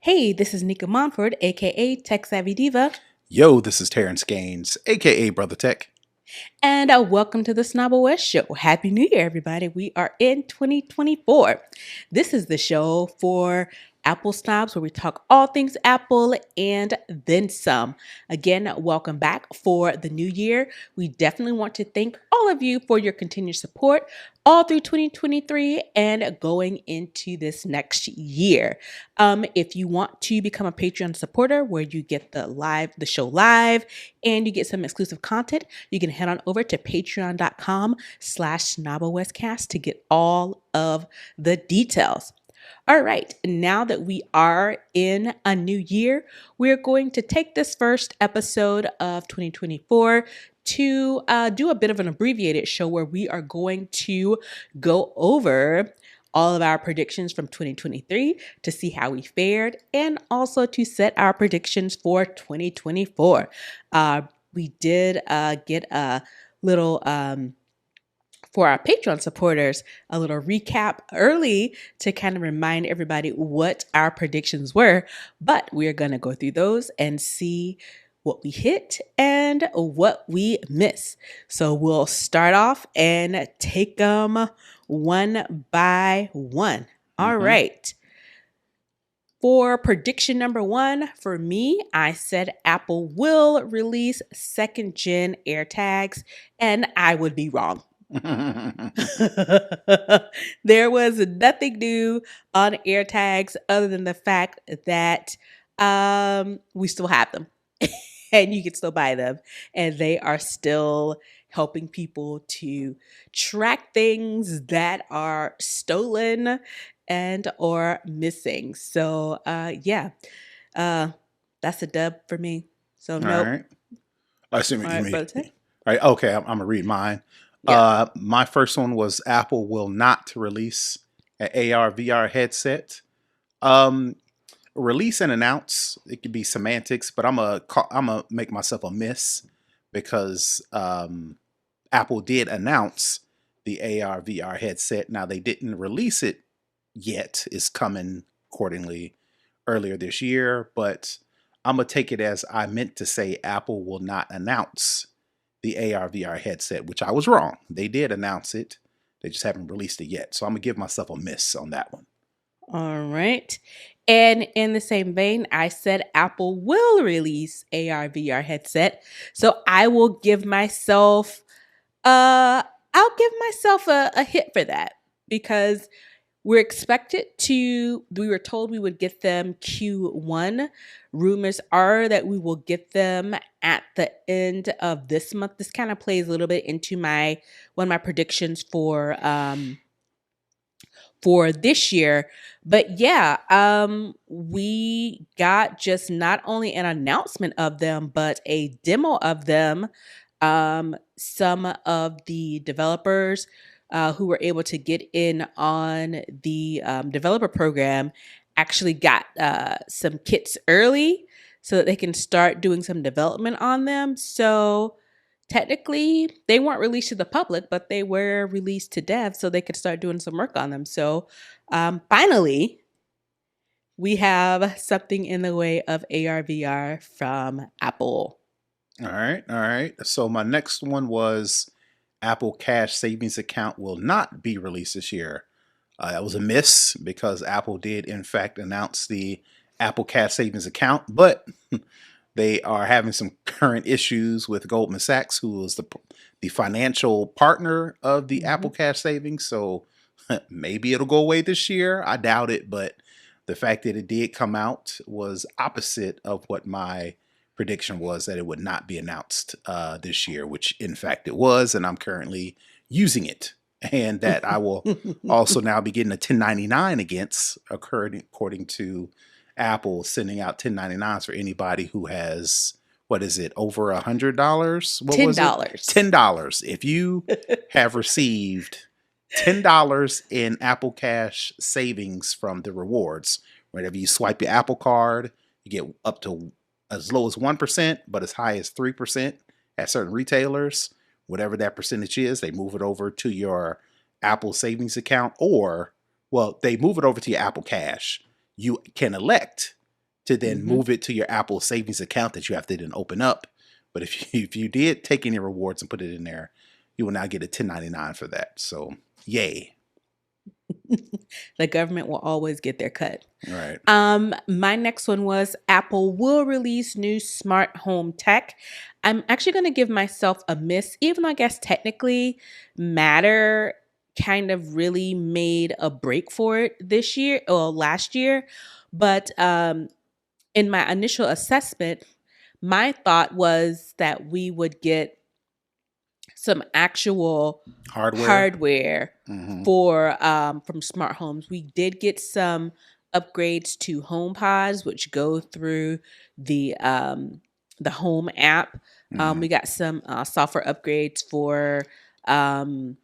Hey, this is Nica Montford, aka Tech Savvy Diva, Yo, this is Terrance Gaines, aka Brother Tech. and welcome to the Snobble West Show. Happy New Year, everybody. We are in 2024. This is the show for Apple snobs where we talk all things Apple and then some. Again, welcome back for the new year. We definitely want to thank all of you for your continued support all through 2023 and going into this next year. If you want to become a Patreon supporter where you get the show live and you get some exclusive content, you can head on over to patreon.com/snobblewestcast to get all of the details. All right, now that we are in a new year, we're going to take this first episode of 2024 to do a bit of an abbreviated show where we are going to go over all of our predictions from 2023 to see how we fared and also to set our predictions for 2024. We did get a little for our Patreon supporters, a little recap early to kind of remind everybody what our predictions were. But we're going to go through those and see what we hit and what we miss. So we'll start off and take them one by one. All Mm-hmm. right. For prediction number one, for me, I said Apple will release second gen AirTags, and I would be wrong. There was nothing new on AirTags other than the fact that we still have them and you can still buy them, and they are still helping people to track things that are stolen and or missing. So yeah, uh, that's a dub for me. So All nope. right. I assume All you right, mean. brother Tay. All right. Okay. I'm gonna read mine. Yeah. My first one was Apple will not release an AR VR headset. Um, Release and announce. It could be semantics, but I'm a make myself a miss because Apple did announce the AR VR headset. Now they didn't release it yet. It's coming accordingly earlier this year, but I'm gonna take it as I meant to say Apple will not announce the AR VR headset, which I was wrong. They did announce it. They just haven't released it yet. So I'm gonna give myself a miss on that one. All right. And in the same vein, I said Apple will release AR VR headset. So I will give myself I'll give myself a hit for that because we were told we would get them Q1. Rumors are that we will get them at the end of this month. This kind of plays a little bit into one of my predictions for this year. But yeah, we got just not only an announcement of them, but a demo of them. Some of the developers who were able to get in on the developer program actually got some kits early so that they can start doing some development on them. So technically they weren't released to the public, but they were released to devs so they could start doing some work on them. So finally, we have something in the way of AR VR from Apple. All right, all right. So my next one was Apple Cash Savings Account will not be released this year. That was a miss because Apple did in fact announce the Apple Cash Savings Account, but they are having some current issues with Goldman Sachs, who is the financial partner of the Apple Cash Savings. So maybe it'll go away this year. I doubt it, but the fact that it did come out was opposite of what my prediction was, that it would not be announced this year, which in fact it was, and I'm currently using it. And that I will also now be getting a 1099 against, according to Apple sending out 1099s for anybody who has, what is it, over $100? What was it? $10. $10. If you have received $10 in Apple Cash savings from the rewards, whenever you swipe your Apple Card, you get up to as low as 1%, but as high as 3% at certain retailers. Whatever that percentage is, they move it over to your Apple savings account, or, well, they move it over to your Apple Cash. you can elect to then Mm-hmm. move it to your Apple savings account that you have to then open up. But if you did take any rewards and put it in there, you will now get a 1099 for that. So yay. The government will always get their cut. All right. My next one was Apple will release new smart home tech. I'm actually going to give myself a miss, even though I guess technically Matter kind of really made a break for it this year or last year. But in my initial assessment, my thought was that we would get some actual Hardware. hardware Mm-hmm. for from smart homes. We did get some upgrades to home pods, which go through the home app. Mm-hmm. We got some software upgrades for um,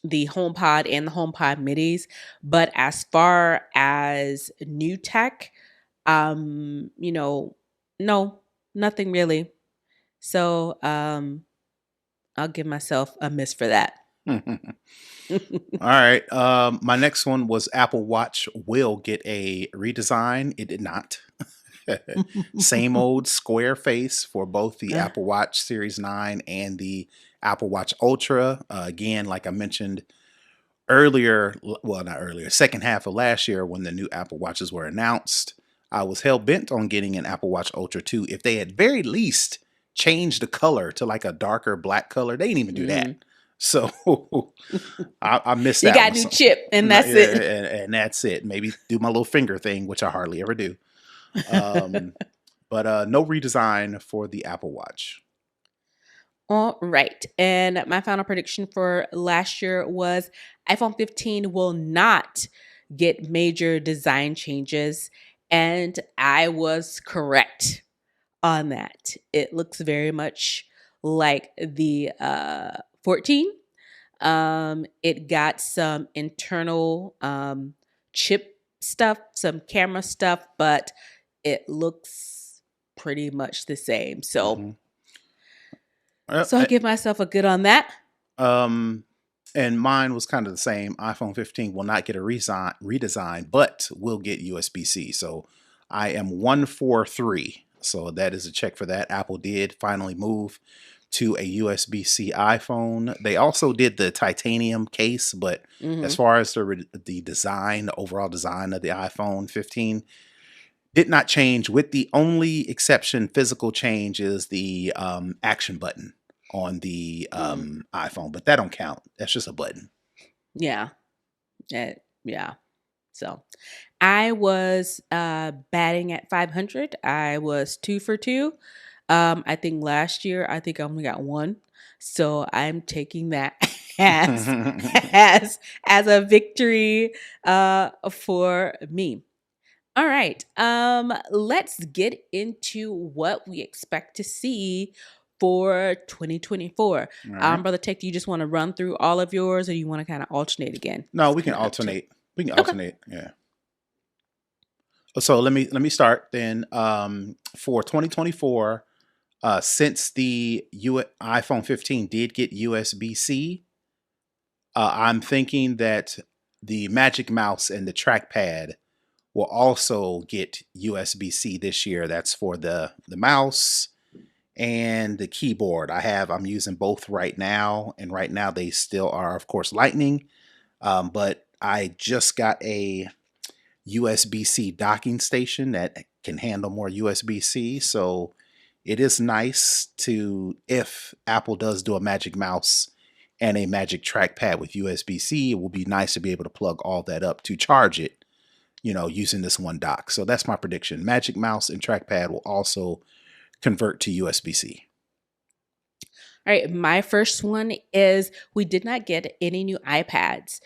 the HomePod and the HomePod midis. But as far as new tech, you know, no, nothing really. So I'll give myself a miss for that. All right. My next one was Apple Watch will get a redesign. It did not. Same old square face for both the Uh, Apple Watch Series 9 and the Apple Watch Ultra. Again, like I mentioned earlier, well, not earlier, second half of last year when the new Apple Watches were announced, I was hell bent on getting an Apple Watch Ultra 2. If they had very least changed the color to like a darker black color, they didn't even do that. mhm. So I missed You that got one. a new So, chip, and no, that's it. and that's it. Maybe do my little finger thing, which I hardly ever do. Um, but no redesign for the Apple Watch. All right. And my final prediction for last year was iPhone 15 will not get major design changes. And I was correct on that. It looks very much like the 14. It got some internal chip stuff, some camera stuff, but it looks pretty much the same. So, Mm-hmm. so I give myself a good on that. Um, and mine was kind of the same. iPhone 15 will not get a redesign, but will get USB-C. So I am 143. So that is a check for that. Apple did finally move to a USB-C iPhone. They also did the titanium case, but as Hmm. far as the design, the overall design of the iPhone 15 did not change, with the only exception, physical change, is the action button on the Mm, iPhone, but that don't count. That's just a button. yeah. Yeah. So I was batting at 500. I was 2 for 2. I think last year I think I only got one. So I'm taking that as as a victory for me. All right. Let's get into what we expect to see for 2024. All right. Brother Tech, do you just want to run through all of yours, or you want to kind of alternate again? No, It's we can kind of up to. alternate. We can Okay. alternate. Yeah. So let me start then. For 2024, since the iPhone 15 did get USB-C, I'm thinking that the Magic Mouse and the trackpad will also get USB-C this year. That's for the mouse and the keyboard. I'm using both right now, and right now they still are, of course, Lightning. But I just got a USB-C docking station that can handle more USB-C. So it is nice to, if Apple does do a Magic Mouse and a Magic Trackpad with USB-C, it will be nice to be able to plug all that up to charge it, using this one dock. So that's my prediction. Magic Mouse and Trackpad will also convert to USB-C. All right, my first one is we did not get any new iPads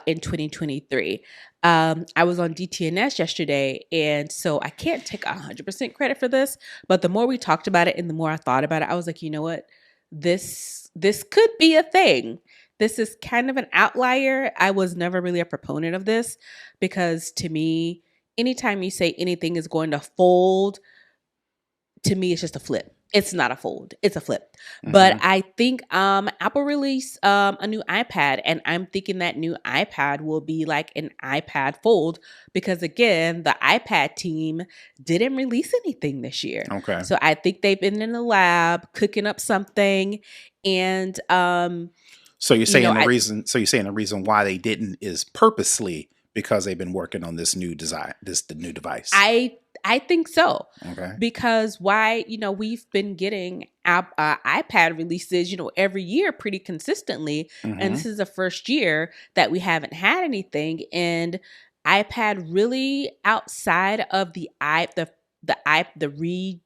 in 2023. I was on DTNS yesterday, and so I can't take 100% credit for this, but the more we talked about it and the more I thought about it, I was like, you know what? This could be a thing. This is kind of an outlier. I was never really a proponent of this because to me, anytime you say anything is going to fold, to me, it's just a flip. It's not a fold, it's a flip. But Hmm. I think Apple released a new iPad, and I'm thinking that new iPad will be like an iPad fold, because again, the iPad team didn't release anything this year. Okay. So I think they've been in the lab cooking up something, and So you're you know, saying the I reason. So you're saying the reason why they didn't is purposely because they've been working on this new design, this the new device. I I think so, Okay. because why, we've been getting iPad releases, every year pretty consistently, and Hmm. this is the first year that we haven't had anything. And iPad really, outside of the re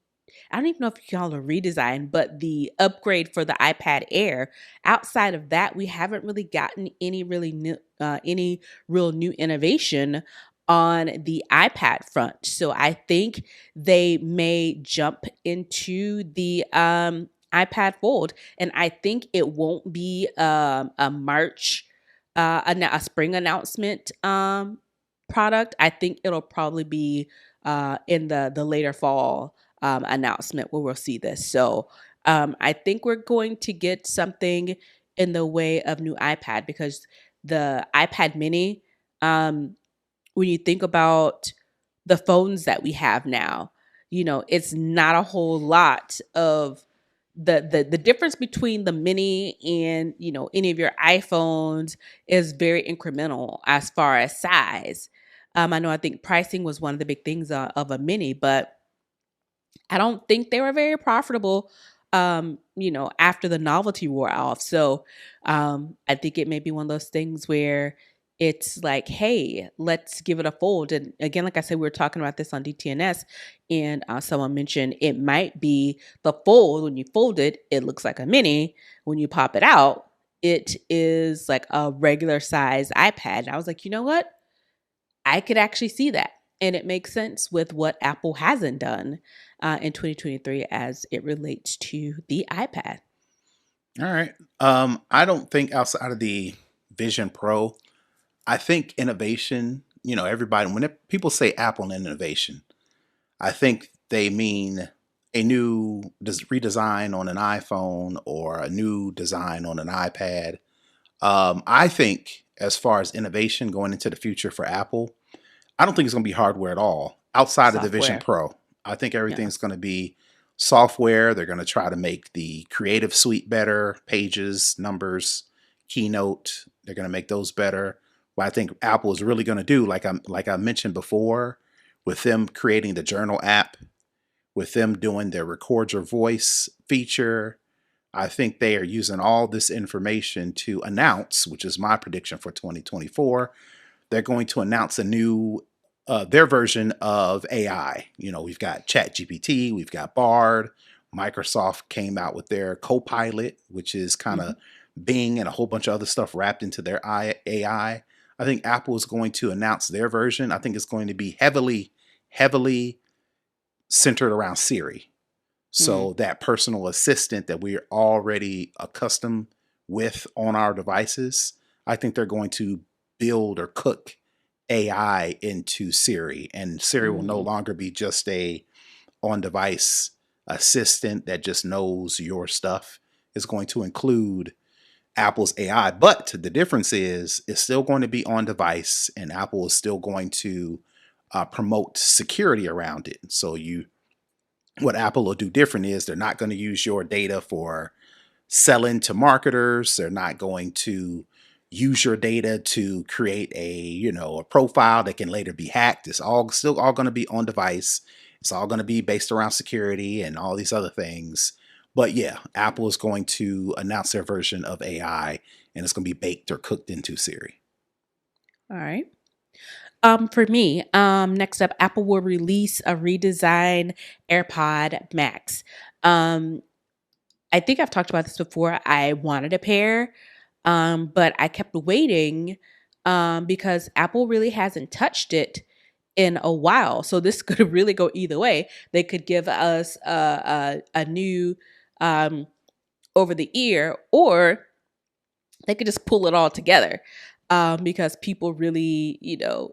I don't even know if you call it a redesign, but the upgrade for the iPad Air. Outside of that, we haven't really gotten any real new innovation on the iPad front. So I think they may jump into the iPad Fold, and I think it won't be a March, a spring announcement product. I think it'll probably be in the later fall announcement where we'll see this. So I think we're going to get something in the way of new iPad, because the iPad Mini, um, when you think about the phones that we have now, it's not a whole lot of the difference between the mini and any of your iPhones is very incremental as far as size. I think pricing was one of the big things of a mini, but I don't think they were very profitable, after the novelty wore off. So I think it may be one of those things where it's like, hey, let's give it a fold. And again, like I said, we were talking about this on DTNS, and someone mentioned it might be the fold. When you fold it, it looks like a mini. When you pop it out, it is like a regular size iPad. And I was like, you know what? I could actually see that. And it makes sense with what Apple hasn't done in 2023 as it relates to the iPad. All right. I don't think outside of the Vision Pro, I think innovation. Everybody when people say Apple and innovation, I think they mean a new redesign on an iPhone or a new design on an iPad. I think as far as innovation going into the future for Apple, I don't think it's going to be hardware at all outside of the Vision Software. Pro. I think Yeah. everything's going to be software. They're going to try to make the Creative Suite better, Pages, Numbers, Keynote. They're going to make those better. What I think Apple is really going to do, like I mentioned before, with them creating the Journal app, with them doing their record your voice feature, I think they are using all this information to announce, which is my prediction for 2024. They're going to announce a new their version of AI. We've got ChatGPT, we've got Bard. Microsoft came out with their Copilot, which is kind Hmm. of Bing and a whole bunch of other stuff wrapped into their AI. I think Apple is going to announce their version. I think it's going to be heavily centered around Siri. Mm. So that personal assistant that we're already accustomed with on our devices, I think they're going to build or cook AI into Siri, and Siri will no Mm. longer be just a on-device assistant that just knows your stuff. It's going to include Apple's AI, but the difference is it's still going to be on device, and Apple is still going to promote security around it. So what Apple will do different is they're not going to use your data for selling to marketers. They're not going to use your data to create a profile that can later be hacked. It's all still all going to be on device. It's all going to be based around security and all these other things. But yeah, Apple is going to announce their version of AI, and it's going to be baked or cooked into Siri. All right. For me, next up, Apple will release a redesigned AirPod Max. Um, I think I've talked about this before. I wanted a pair, but I kept waiting because Apple really hasn't touched it in a while. So this could really go either way. They could give us a new um, over the ear, or they could just pull it all together, because people really,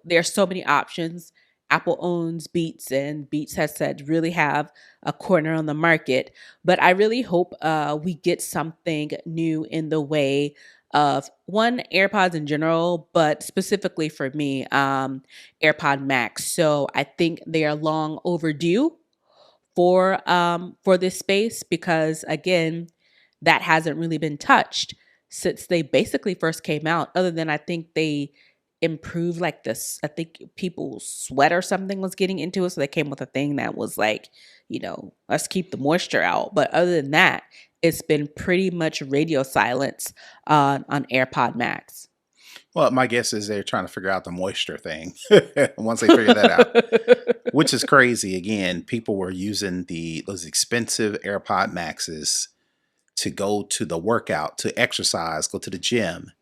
there's so many options Apple owns Beats, and Beats has said really have a corner on the market. But I really hope we get something new in the way of one, AirPods in general, but specifically for me, AirPod Max. So I think they are long overdue for this space, because again, that hasn't really been touched since they basically first came out, other than I think they improved like this. I think people's sweat or something was getting into it, so they came with a thing that was like, let's keep the moisture out. But other than that, it's been pretty much radio silence on AirPod Max. Well, my guess is they're trying to figure out the moisture thing once they figure that out, which is crazy. Again, people were using those expensive AirPod Maxes to go to the workout, to exercise, go to the gym,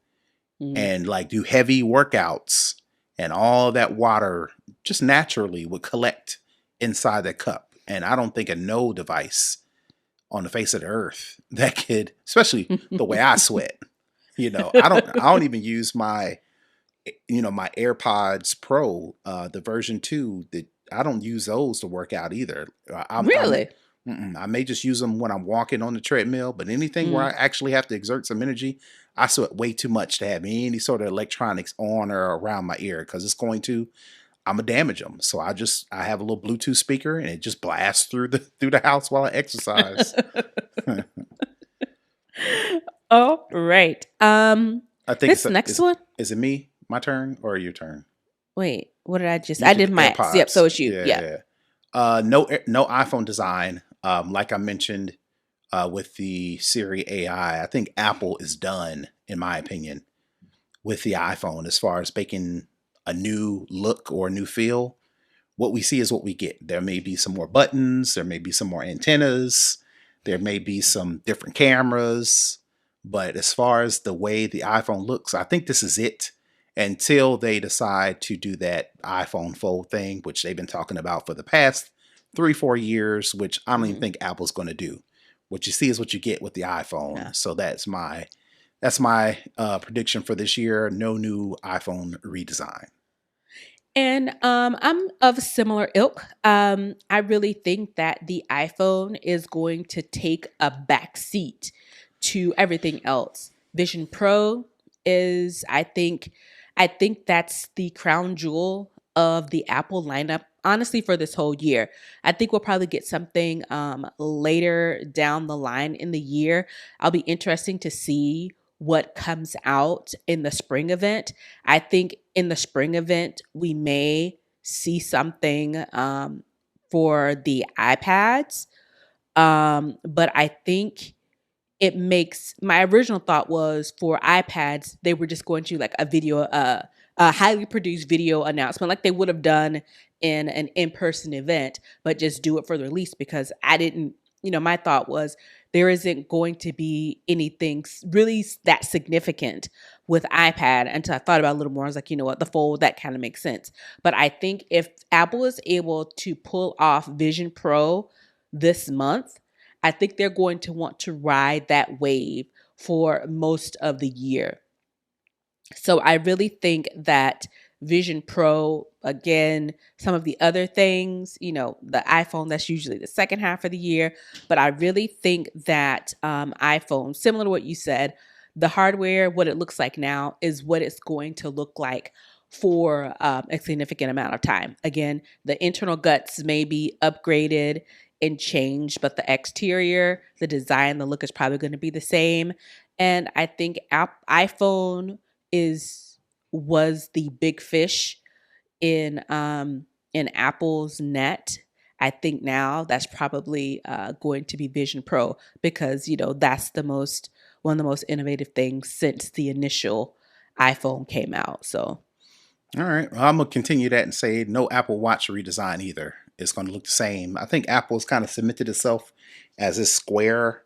Mm. and like do heavy workouts, and all that water just naturally would collect inside that cup. And I don't think a no device on the face of the earth that could, especially the way I sweat. I don't even use my AirPods Pro, the version 2, that I don't use those to work out either. Really? I may just use them when I'm walking on the treadmill, but anything where I Mm. actually have to exert some energy, I sweat way too much to have any sort of electronics on or around my ear, because I'm gonna damage them. So I have a little Bluetooth speaker, and it just blasts through the house while I exercise. All right. I think This next one. is it me, my turn, or your turn? Wait, what did I just? You I did did the my. Yep. So AirPods. it's you. Yeah, Yeah. yeah. No iPhone design. Like I mentioned, with the Siri AI, I think Apple is done, in my opinion, with the iPhone as far as making a new look or a new feel. What we see is what we get. There may be some more buttons, there may be some more antennas, there may be some different cameras, but as far as the way the iPhone looks, I think this is it, until they decide to do that iPhone Fold thing, which they've been talking about for the past 3-4 years, which I don't even Mhm. think Apple's going to do. What you see is what you get with the Yeah. iPhone. So that's my prediction for this year. No new iPhone redesign. And I'm of similar ilk. I really think that the iPhone is going to take a back seat to everything else. Vision Pro is, I think that's the crown jewel of the Apple lineup. Honestly, for this whole year, I think we'll probably get something later down the line in the year. I'll be interesting to see what comes out in the spring event. I think in the spring event, we may see something for the iPads. But I think it makes, my original thought was for iPads, they were just going to like a highly produced video announcement like they would have done in an in-person event, but just do it for the release, because I didn't, my thought was there isn't going to be anything really that significant with iPad until I thought about it a little more. I was like, you know what, the fold, that kind of makes sense. But I think if Apple is able to pull off Vision Pro this month, I think they're going to want to ride that wave for most of the year. So I really think that Vision Pro, again, some of the other things, the iPhone, that's usually the second half of the year. But I really think that iPhone, similar to what you said, the hardware, what it looks like now, is what it's going to look like for a significant amount of time. Again, the internal guts may be upgraded and changed, but the exterior, the design, the look is probably going to be the same. And I think iPhone is was the big fish in Apple's net. I think now that's probably going to be Vision Pro, because that's the most one of the most innovative things since the initial iPhone came out. So All right. Well, I'm gonna continue that and say no Apple Watch redesign either. It's gonna look the same. I think Apple's kind of cemented itself as a square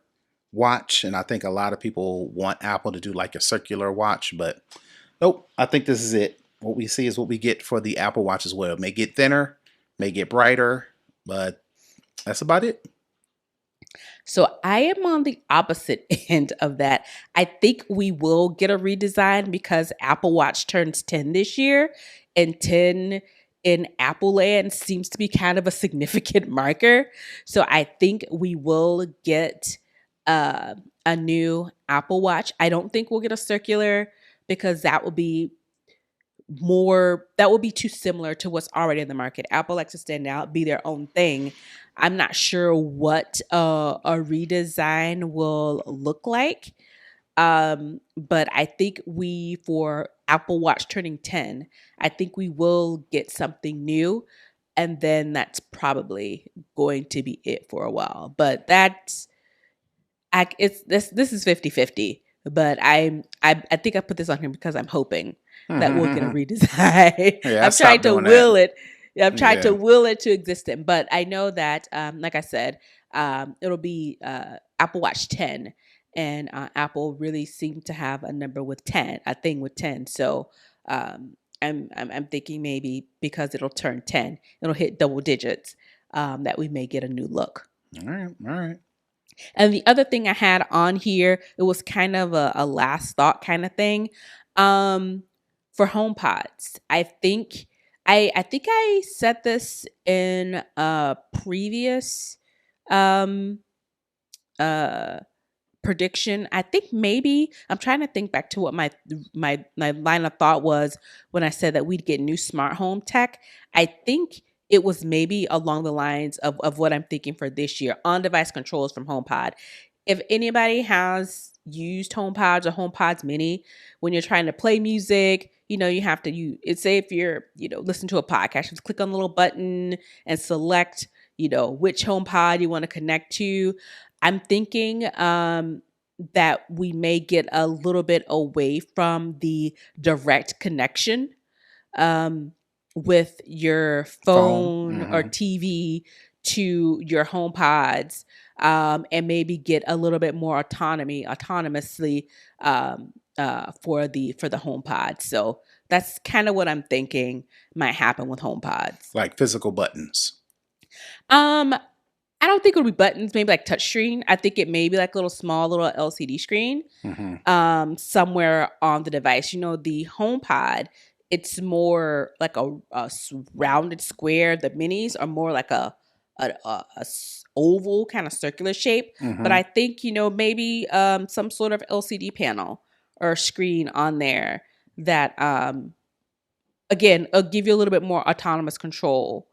watch, and I think a lot of people want Apple to do like a circular watch, but nope. I think this is it. What we see is what we get for the Apple Watch as well. It may get thinner, may get brighter, but that's about it. So I am on the opposite end of that. I think we will get a redesign because Apple Watch turns 10 this year, and 10 in Apple land seems to be kind of a significant marker. So I think we will get uh, a new Apple Watch. I don't think we'll get a circular because that will be too similar to what's already in the market. Apple likes to stand out, be their own thing. I'm not sure what a redesign will look like. But I think for Apple Watch turning 10, I think we will get something new. And then that's probably going to be it for a while. But it's this is 50-50. But I think I put this on here because I'm hoping that we'll get a redesign. Yeah, I I'm trying stopped to doing that. will it. I'm trying Yeah. to will it to existence. But I know that, like I said, it'll be Apple Watch 10, and Apple really seemed to have a number with 10, a thing with 10. So I'm thinking maybe because it'll turn 10, it'll hit double digits, that we may get a new look. All right. All right. And the other thing I had on here, it was kind of a last thought kind of thing. For HomePods, I think I said this in a previous um uh prediction. I think maybe I'm trying to think back to what my line of thought was when I said that we'd get new smart home tech. I think it was maybe along the lines of what I'm thinking for this year, on device controls from HomePod. If anybody has used HomePods or HomePods Mini, when you're trying to play music, you have to say if you're, listen to a podcast, just click on the little button and select, which HomePod you want to connect to. I'm thinking that we may get a little bit away from the direct connection with your Phone. phone or TV to your home pods, and maybe get a little bit more autonomously, for the home pods. So that's kind of what I'm thinking might happen with home pods. Like physical buttons. I don't think it'll be buttons, maybe like touch screen. I think it may be like a little small little LCD screen somewhere on the device. The HomePod, it's more like a rounded square. The minis are more like a oval kind of circular shape. But I think, maybe some sort of LCD panel or screen on there that, again, will give you a little bit more autonomous control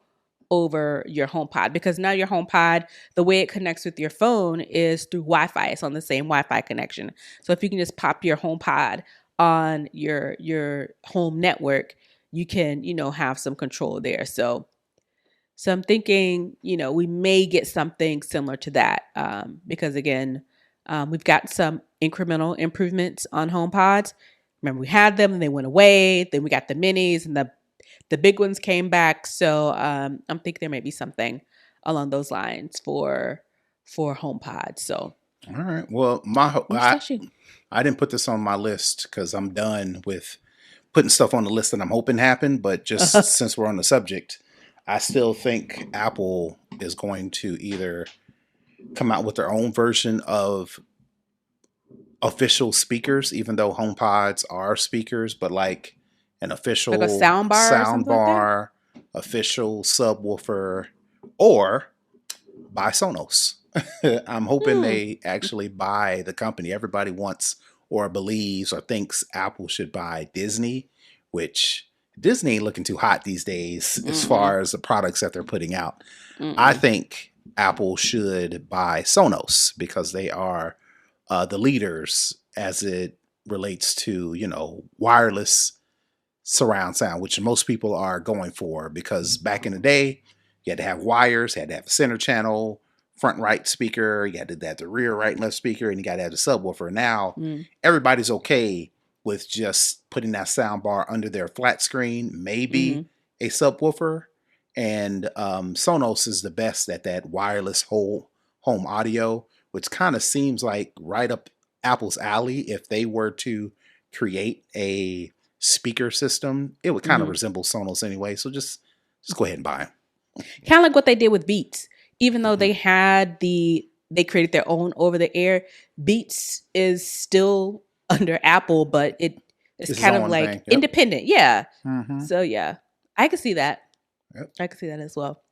over your HomePod, because now your HomePod, the way it connects with your phone is through Wi-Fi. It's on the same Wi-Fi connection. So if you can just pop your HomePod on your home network, you can, have some control there. So I'm thinking, we may get something similar to that, because again, we've got some incremental improvements on HomePods. Remember, we had them and they went away. Then we got the minis, and the big ones came back. So I'm thinking there might be something along those lines for HomePod. So all right. Well, I didn't put this on my list because I'm done with putting stuff on the list that I'm hoping happen. But just since we're on the subject, I still think Apple is going to either come out with their own version of official speakers, even though HomePods are speakers, but like an official like a sound bar, official subwoofer, or buy Sonos. I'm hoping they actually buy the company. Everybody wants or believes or thinks Apple should buy Disney, which Disney ain't looking too hot these days as far as the products that they're putting out. I think Apple should buy Sonos because they are the leaders as it relates to, wireless surround sound, which most people are going for, because back in the day, you had to have wires, you had to have a center channel, front right speaker, you had to have the rear right and left speaker, and you got to have the subwoofer. Now, everybody's okay with just putting that sound bar under their flat screen, maybe a subwoofer. And Sonos is the best at that wireless whole home audio, which kind of seems like right up Apple's alley. If they were to create a speaker system, it would kind of resemble Sonos anyway. So just go ahead and buy them. Kind of like what they did with Beats. Even though they created their own over the air, Beats is still under Apple, but it's kind of like independent. Yeah. So yeah, I can see that. Yep. I can see that as well.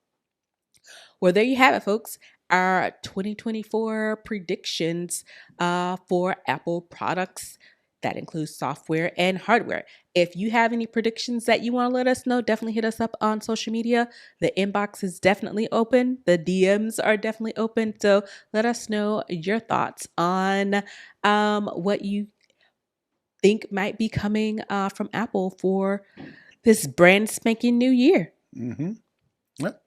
Well, there you have it, folks. Our 2024 predictions for Apple products. That includes software and hardware. If you have any predictions that you want to let us know, definitely hit us up on social media. The inbox is definitely open. The DMs are definitely open. So let us know your thoughts on what you think might be coming from Apple for this brand spanking new year. Mm-hmm. Yep.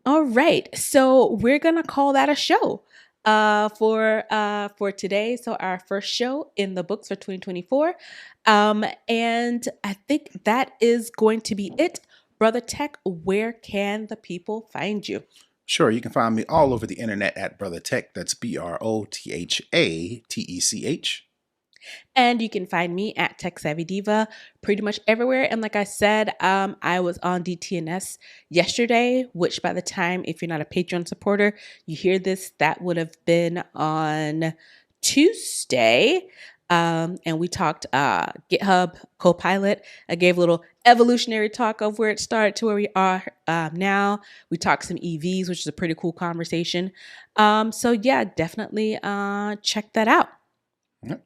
All right, so we're gonna call that a show for today. So our first show in the books for 2024, and I think that is going to be it. Brother Tech, where can the people find you? Sure, you can find me all over the internet at Brother Tech. That's BrothaTech. And you can find me at Tech Savvy Diva pretty much everywhere. And like I said, I was on DTNS yesterday, which by the time, if you're not a Patreon supporter, you hear this, that would have been on Tuesday. And we talked GitHub Copilot. I gave a little evolutionary talk of where it started to where we are now. We talked some EVs, which is a pretty cool conversation. So yeah, definitely check that out. Yep.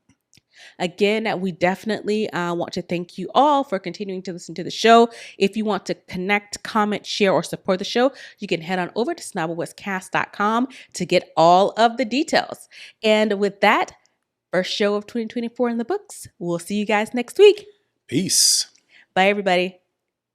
Again, we definitely want to thank you all for continuing to listen to the show. If you want to connect, comment, share, or support the show, you can head on over to snobblewestcast.com to get all of the details. And with that, first show of 2024 in the books. We'll see you guys next week. Peace. Bye, everybody.